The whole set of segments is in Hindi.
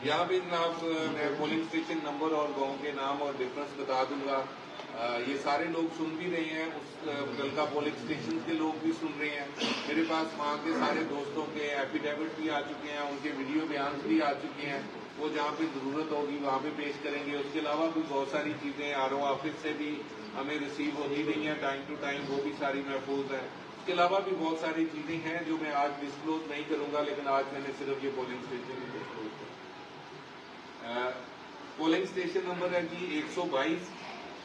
यहाँ पे जनाब मैं पोलिंग स्टेशन नंबर और गांव के नाम और डिफरेंस बता दूंगा। ये सारे लोग सुन भी रहे हैं, उस मुतल्लिका पोलिंग स्टेशन के लोग भी सुन रहे हैं। मेरे पास वहाँ के सारे दोस्तों के एफिडेविट भी आ चुके हैं, उनके वीडियो बयान भी आ चुके हैं। वो जहाँ पे जरूरत होगी वहाँ पे पेश करेंगे। उसके अलावा भी बहुत सारी चीजें आरओ ऑफिस से भी हमें रिसीव होती रही हैं टाइम टू टाइम, वो भी सारी महफूज है। इसके अलावा भी बहुत सारी चीजें हैं जो मैं आज डिस्क्लोज नहीं करूंगा, लेकिन आज मैंने सिर्फ ये पोलिंग स्टेशन डिस्क्लोज किया। पोलिंग स्टेशन नंबर है जी 122,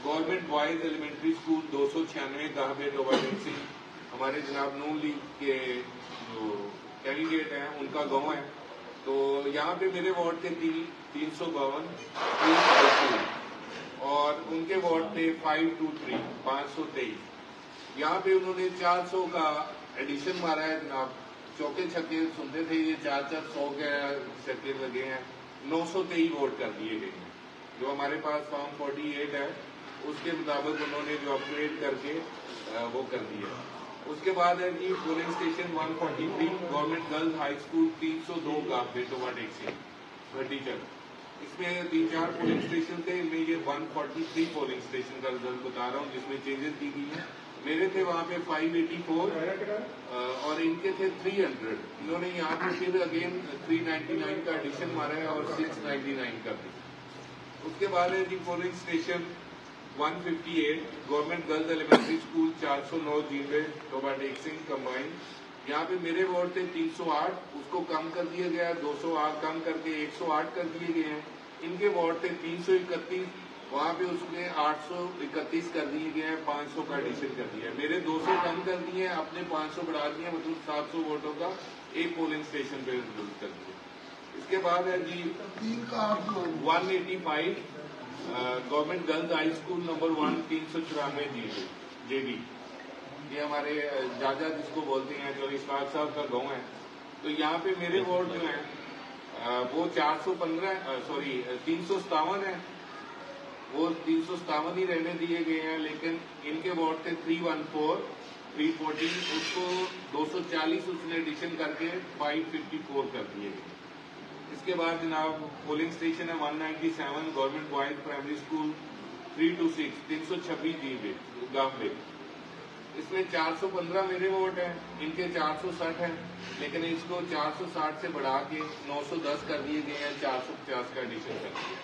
गवर्नमेंट बॉयज एलिमेंट्री स्कूल 296 गाहबे डोबाडेन सिंह। हमारे जनाब नून लीग के जो कैंडिडेट हैं उनका गांव है। तो यहाँ पे मेरे वार्ड थे 352 और उनके वार्ड थे 523। यहाँ पे उन्होंने 400 का एडिशन मारा है जनाब। चौके छक्के सुनते थे, ये 400 के छक्के लगे हैं। 923 वोट कर दिए गए हैं। जो हमारे पास फॉर्म 48 है उसके मुताबिक उन्होंने जो अपग्रेड करके वो कर दिया। उसके बाद है जी polling station 143, government girls high school 302 गाहबे डोबाडेन सिंह टीचर। इसमें 3-4 पोलिंग स्टेशन थे, इनमें ये 143 पोलिंग स्टेशन का रिजल्ट बता रहा हूँ जिसमें चेंजेस की गई है। मेरे थे वहाँ पे 584 और इनके थे 300। इन्होंने यहाँ पे फिर अगेन 399 का एडिशन मारा है और 699 कर दी। उसके बाद है जी polling station 158, government girls elementary school 409 जीवे डोबाडेन सिंह कंबाइन। यहाँ पे मेरे वोट थे 308, उसको कम कर दिया गया, 208 कम करके 108 कर दिए गए हैं। इनके वोट थे 331, वहाँ पे उसमें 831 कर दिए गए हैं, 500 का एडिशन कर दिया है। मेरे 200 कम कर दिए हैं, अपने 500 बढ़ा दिए, मतलब 700 वोटों का एक पोलिंग स्टेशन पे रिजल्ट कर दिया। इसके बाद है जी 185, government girls high school number 1 394 जेबी। ये हमारे जाजा जिसको बोलते हैं, जो इशफाक साहब का गांव है। तो यहाँ पे मेरे वोट जो है वो 357 है, वो 357 ही रहने दिए गए हैं। लेकिन इनके वोट थे 314, 314, उसको 240 उसने एडिशन करके 554 कर दिए गए। इसके बाद जनाब पोलिंग स्टेशन है 197, गवर्नमेंट बॉयज प्राइमरी स्कूल 326 326 जीवे गाहबे। इसमें 415 मेरे वोट हैं, इनके 460 हैं, लेकिन इसको 460 से बढ़ा के 910 कर दिए गए हैं, 450 का एडिशन कर दिया।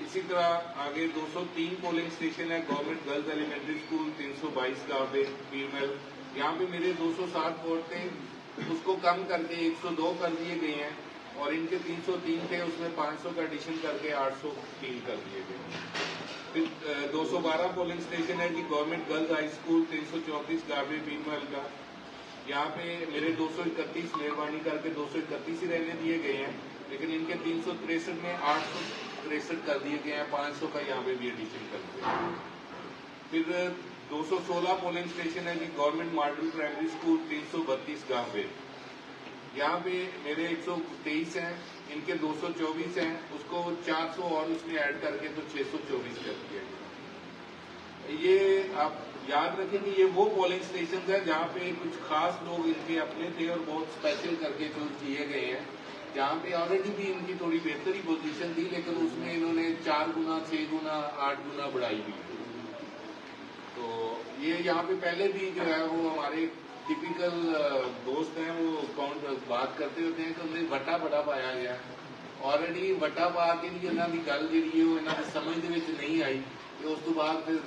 इसी तरह आगे 203 पोलिंग स्टेशन है, गवर्नमेंट गर्ल्स एलिमेंट्री स्कूल 322 गाहबे फीमेल। यहाँ पे मेरे 260 वोट थे, उसको कम करके 102 कर दिए गए हैं और इनके 303 थे, उसमें 500 का एडिशन करके 803 कर दिए गए। फिर 212 पोलिंग स्टेशन है जी गवर्नमेंट गर्ल्स हाई स्कूल 334 गाहबे फीमेल का। यहाँ पे मेरे 231 मेहरबानी करके 231 ही रहने दिए गए हैं, लेकिन इनके 363 में 863 कर दिए गए हैं, 500 का यहाँ पे भी एडिशन कर दिया। फिर 216 पोलिंग स्टेशन है जी गवर्नमेंट मॉडल प्राइमरी स्कूल 332 गाहबे। यहाँ पे मेरे 123 हैं, इनके 224 हैं, उसको 400 और उसमें ऐड करके तो 624 कर दिया। ये आप याद रखें कि ये वो पोलिंग स्टेशन है जहाँ पे कुछ खास लोग इनके अपने थे और बहुत स्पेशल करके चूज किए गए हैं, जहाँ पे ऑलरेडी भी इनकी थोड़ी बेहतरी पोजीशन थी, लेकिन उसमें इन्होंने 4 गुना 6 गुना 8 गुना बढ़ाई हुई। तो ये यहाँ पे पहले भी जो है वो हमारे टिपिकल दोस्त हैं, वो काउंट बात करते होते हैं कि उन्हें वटा बड़ा पाया गया। ऑलरेडी वटा पा के भी इन्हों की गल जी इन्हों की समझ नहीं आई। उस तो बाद फिर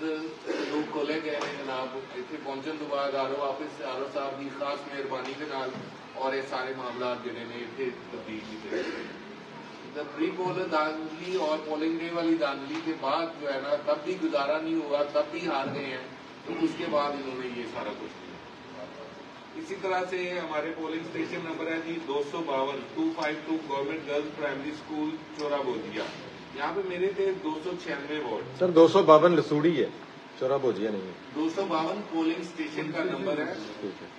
लोग खोले गए हैं जनाब। इतने पहुंचने तो बाद आरओ ऑफिस आरओ साहब की खास मेहरबानी के नाल और ये सारे मामला जोड़े ने इतने तब्दील किए। प्री पोल धांधली और पोलिंग डे वाली धांधली के बाद जो है ना, तब भी गुजारा नहीं हुआ, तब भी हार गए हैं, तो उसके बाद इन्होंने ये सारा कुछ किया। इसी तरह से हमारे पोलिंग स्टेशन नंबर है जी 252 252 गवर्नमेंट गर्ल्स प्राइमरी स्कूल चोरा बोजिया। यहाँ पे मेरे थे 296 वोट। सर 252 लसूड़ी है, चोरा बोजिया नहीं है। 252 पोलिंग स्टेशन का नंबर है,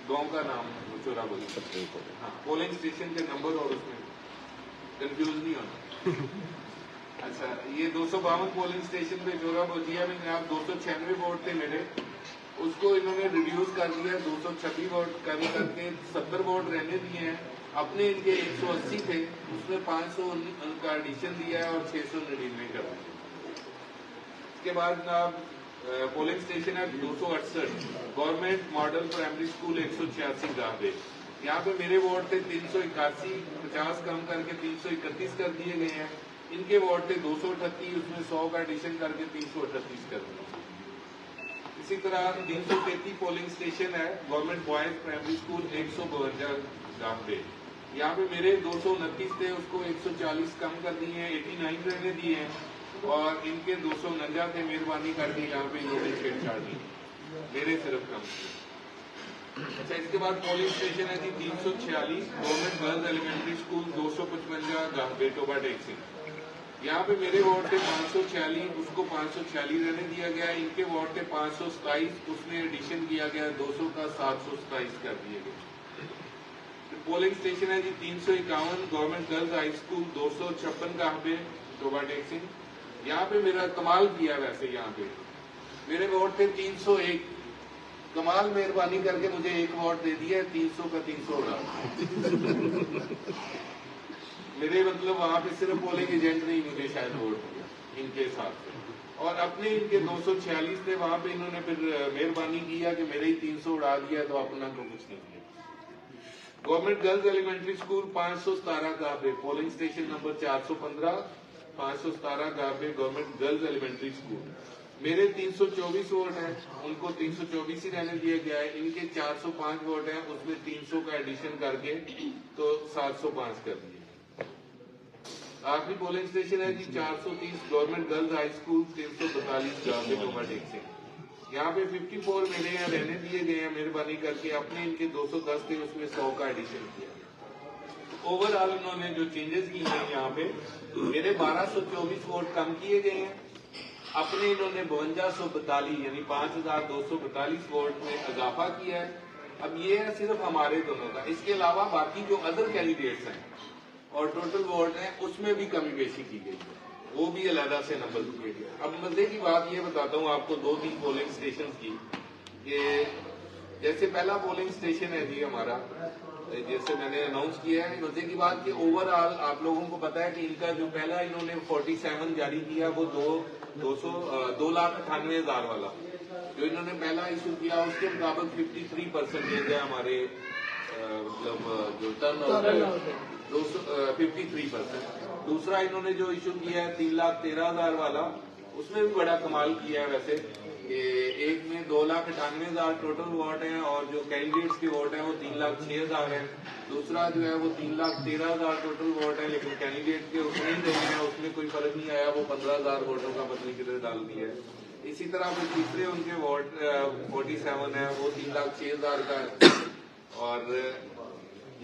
गांव का नाम चोरा बोजिया। हाँ, पोलिंग स्टेशन के नंबर और उसमें कंफ्यूज नहीं होना। अच्छा, ये 252 पोलिंग स्टेशन पे चोरा बोजिया में जनाब 296 वोट थे मेरे, उसको इन्होंने रिड्यूस कर दिया 226 वोट कम करके 70 वोट रहने दिए हैं। अपने इनके 180 थे, उसमें 500 उनका एडिशन दिया है और 699 कर दिया। इसके बाद जनाब पोलिंग स्टेशन है 268 गवर्नमेंट मॉडल प्राइमरी स्कूल 186 गांवे। यहाँ पे मेरे वार्ड थे 381, 50 कम करके 331 कर दिए गए हैं। इनके वार्ड थे 238, उसमें 100 का एडिशन करके 338 कर दिया। इसी तरह 333 पोलिंग स्टेशन है गवर्नमेंट बॉयज प्राइमरी स्कूल 152 गांवे। यहाँ पे मेरे 229 थे, उसको 140 कम कर दिए हैं, 89 रहने दिए हैं और इनके 249 थे, मेहरबानी करके यहाँ पे इन्होंने छेड़छाड़ की, मेरे सिर्फ कम किए। अच्छा, इसके बाद पोलिंग स्टेशन है जी 346 गवर्नमेंट गर्ल्स एलिमेंट्री स्कूल 255 गांवे टोबा टेक्सी। यहाँ पे मेरे वार्ड थे 546, उसको 546 रहने दिया गया। इनके वार्ड थे 527, उसमें एडिशन किया गया 200 का 727 कर दिए गए। पोलिंग स्टेशन है जी 351 गवर्नमेंट गर्ल्स हाई स्कूल 256 गांवे टोबा टेक्सी। यहाँ पे मेरा कमाल किया, वैसे यहाँ पे मेरे वोट थे 301, कमाल मेहरबानी करके मुझे एक वोट दे दिया, 300 का 300 उड़ा। मेरे मतलब वहां पे सिर्फ पोलिंग एजेंट नहीं मुझे शायद वोट दिया इनके हिसाब से, और अपने इनके 246 थे, वहां पे इन्होंने फिर मेहरबानी किया कि मेरे ही 300 उड़ा दिया, तो अपना को कुछ नहीं किया। गवर्नमेंट गर्ल्स एलिमेंट्री स्कूल 517 गांवे पोलिंग स्टेशन नंबर 415 517 गांवे गवर्नमेंट गर्ल्स एलिमेंट्री स्कूल। मेरे 324 वोट हैं, उनको 324 ही रहने दिया गया है। इनके 405 वोट हैं, उसमें 300 का एडिशन करके तो 705 कर दिए। आखिरी पोलिंग स्टेशन है जी 430 गवर्नमेंट गर्ल्स हाई स्कूल 342 गांवे टोबा टेक्सी। यहाँ पे 54 मेरे यहाँ रहने दिए गए हैं, मेहरबानी करके अपने इनके 210 थे, उसमें 100 का एडिशन किया। ओवरऑल इन्होंने जो चेंजेस किए हैं यहाँ पे मेरे 1224 वोट कम किए गए हैं, अपने इन्होंने 5242 यानी 5242 वोट में इजाफा किया है। अब ये है सिर्फ हमारे दोनों का, इसके अलावा बाकी जो अदर कैंडिडेट्स हैं और टोटल वोट है उसमें भी कमी बेशी की गई है, वो भी अलहदा से नंबर किए गए। अब मजे की बात ये बताता हूँ आपको 2-3 पोलिंग स्टेशन की, कि जैसे पहला पोलिंग स्टेशन है जी हमारा, जैसे मैंने अनाउंस किया है, मजे की बात कि ओवरऑल आप लोगों को पता है कि इनका जो पहला इन्होंने 47 जारी किया वो 2,98,000 वाला जो इन्होंने पहला इशू किया, उसके मुताबिक 53% है हमारे मतलब जो टर्न 53%। दूसरा इन्होंने जो इशू किया है 3,13,000 वाला, उसमें भी बड़ा कमाल किया है वैसे, एक में 2,98,000 टोटल वोट हैं और जो कैंडिडेट्स के वोट हैं वो 3,06,000 हैं। दूसरा जो है वो 3,13,000 टोटल वोट है, लेकिन कैंडिडेट के उसमें ही नहीं है, उसमें कोई फर्क नहीं आया, वो 15,000 वोटों का पत्नी किधर डाल दिया है। इसी तरह फिर तीसरे उनके वोट 47 है, वो 3,06,000 का है। और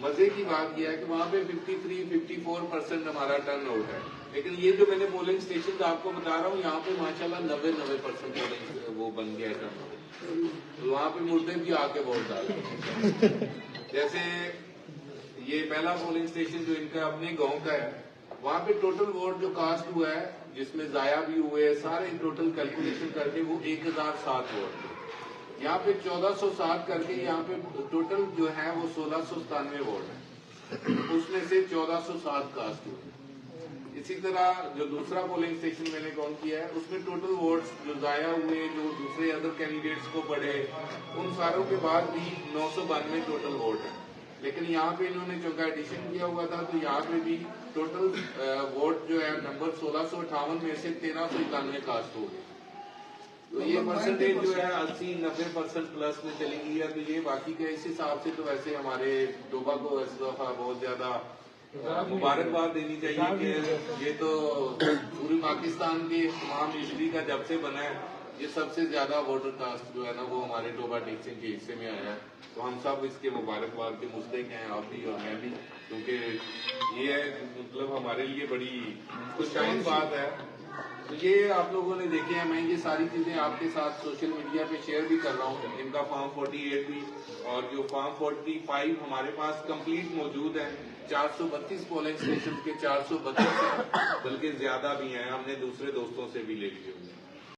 मजे की बात यह है कि वहां पे 53-54% हमारा टर्न आउट है, लेकिन ये जो मैंने पोलिंग स्टेशन आपको बता रहा हूँ यहाँ पे माशाल्लाह 90% पोलिंग वो बन गया है टर्न, तो वहां पे मुर्दे भी आके वोट डाले। जैसे ये पहला पोलिंग स्टेशन जो इनका अपने गांव का है, वहां पे टोटल वोट जो कास्ट हुआ है जिसमें जाया भी हुए सारे टोटल कैलकुलेशन करके वो 1007 वोट थे। यहाँ पे 1407 करके यहाँ पे टोटल जो है वो 1697 वोट है, उसमें से 1407 कास्ट हुए। इसी तरह जो दूसरा पोलिंग स्टेशन मैंने काउंट किया है उसमें टोटल वोट्स जो जाया हुए जो दूसरे अदर कैंडिडेट्स को पड़े उन सारों के बाद भी 992 टोटल वोट है, लेकिन यहाँ पे इन्होंने जो का एडिशन किया हुआ था तो यहाँ पे भी टोटल वोट जो है नंबर 1658 में से 1391 कास्ट हो गए। तो ये परसेंटेज जो है 80-90% प्लस में चली गई है। तो ये बाकी के इस हिसाब से तो वैसे हमारे टोबा को इस दफा बहुत ज्यादा मुबारकबाद देनी चाहिए कि ये तो पूरी पाकिस्तान के तमाम हिस्ट्री का जब से बना है ये सबसे ज्यादा वोटर कास्ट जो है ना वो हमारे टोबा टेक्सिंग के हिस्से में आया है। तो हम सब इसके मुबारकबाद के मुस्तक हैं, आप भी और मैं भी, क्योंकि ये मतलब हमारे लिए बड़ी खुशहाल बात है। तो ये आप लोगों ने देखे हैं, मैं ये सारी चीजें आपके साथ सोशल मीडिया पे शेयर भी कर रहा हूँ, इनका फॉर्म 48 भी और जो फॉर्म 45 हमारे पास कंप्लीट मौजूद है। 432 पोलिंग स्टेशन के 432 हैं, बल्कि ज्यादा भी हैं, हमने दूसरे दोस्तों से भी ले लिए हुए हैं।